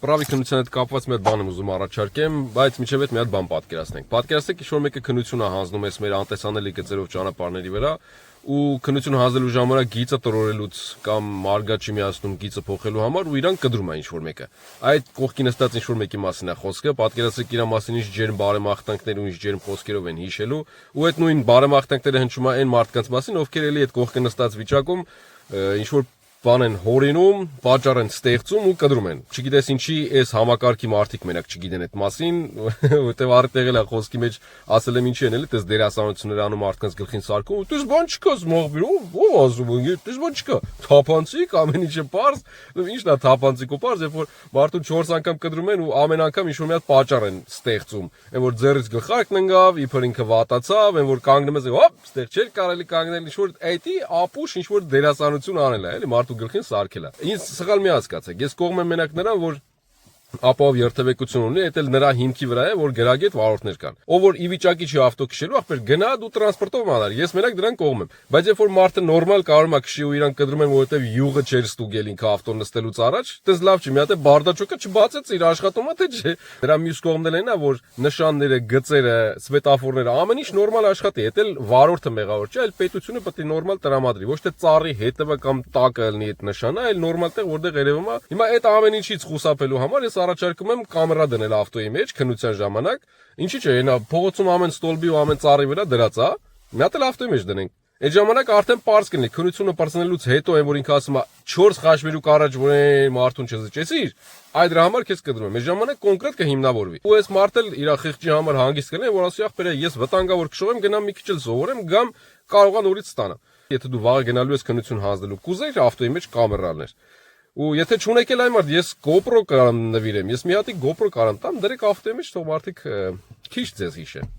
Պրավի քննության հետ կապված մի հատ բան եմ ուզում առաջարկեմ, բայց միջև այդ մի հատ բան պատկերացնենք։ Պատկերացրեք, ինչ-որ մեկը քննություն է հանձնում էս մեր անտեսանելի գծերով ճանապարհների վրա, ու քննություն հանձնելու ժամանակ գիծը տրորելուց կամ մարգաճի միացնում գիծը փոխելու համար ու իրան կտրում է ինչ-որ մեկը։ Այդ կողքի նստած ինչ-որ մեկի մասին է խոսքը, պատկերացրեք իր մասին ինչ ջերմ բարեմաղթանքներ ու ինչ ջերմ խոսքերով են հիշելու, ու այդ նույն բարեմաղթանքները հնչում է այն մարդկանց մասին, ովքեր էլի այդ կողքը նստած վիճակում ինչ-որ բան են հորինում, պատճառ են ստեղծում ու կտրում են։ Չգիտես ինչի այս համակարգի մարդիկ մենակ չգիտեն այդ մասին, որտեվ արդեն եղել է խոսքի մեջ ասել եմ ինչի են էլի, դες դերասանություններ անում մարդկանց գլխին սարքում, դες բան չկա, մողբիր, ով ասում է, դες բան չկա, թափանցիկ, ամեն ինչը պարզ, ի՞նչն է թափանցիկ ու պարզ, երբ որ մարդուն 4 անգամ կտրում են ու ամեն անգամ ինչ-որ մի հատ պատճառ են ստեղծում, այն որ ձեռից գլխարկն ընկավ, իբր ինքը վատացավ, այն որ կանգնում ես, հոպ, ստեղ չէր կարելի կանգնել, ինչ-որ այդի ապուշ ինչ-որ դերասանություն անել է, էլի մարդու գլխին սարքել է։ Ինձ սխալ մի հասկացեք, ես կողմ եմ մենակ նրան, որ ապահով երթևեկություն ունի, դա էլ նրա հիմքի վրա է, որ գրագետ վարորդներ կան։ Ով որ ի վիճակի չի ավտո քշելու, ախպեր գնա դու տրանսպորտով մանար։ Ես մենակ դրան կողմ եմ։ Բայց երբ որ մարդը նորմալ կարող է քշի ու իրան կտրում են, որովհետև յուղը չէր ստուգել ինքը ավտո նստելուց առաջ, դες լավ չի, մի հատ է բարդաճոկը չբացեց իր աշխատումը, թե չէ։ Դրա մյուս կողմն էլ է, որ նշանները, գծերը, սվետաֆորները, ամեն ինչ նորմալ աշխատի, դա էլ վարորդը մեղավոր չէ, այլ պետությունը պետք է նորմալ տրամադրի, ոչ թե ծառի հետևը կամ տակը լինի այդ նշանը, այլ նորմալ տեղ, որտեղ երևում է։ Հիմա այդ ամեն ինչից խուսափելու համար ես առաջարկում եմ կամերա դնել ավտոյի մեջ քննության ժամանակ, ինչի՞ չէ, այնա փողոցում ամեն ստոլբի ու ամեն ծառի վրա դրած է, մի հատ էլ ավտոյի մեջ դնենք։ Այդ ժամանակ արդեն պարզ կլինի քննությունը բարձրանալուց հետո այն որ ինքը ասում է 4 խաչմերուկ առաջ որ մարդուն չզճեցիր, այդ դրա համար քեզ կդրում եմ։ Այդ ժամանակ կոնկրետ կհիմնավորվի։ Ու այս մարդը իր խիղճի համար հանգիստ կլինի, որ ասի ախպեր ես վտանգավոր քշող եմ, գնամ մի քիչ էլ սովորեմ, գամ կարողան ուրից ստանամ։ Եթե դու վաղը գնալու ես քննություն հանձնելու, կուզեիր ավտոյի մեջ կամերաներ։ Ու եթե չունեք էլ այն մարդ, ես GoPro կարամ նվիրեմ, ես մի հատիկ GoPro կարամ տամ, դրեք ավտոյի մեջ, թող մարդիկ քիչ ձեզ հիշեն։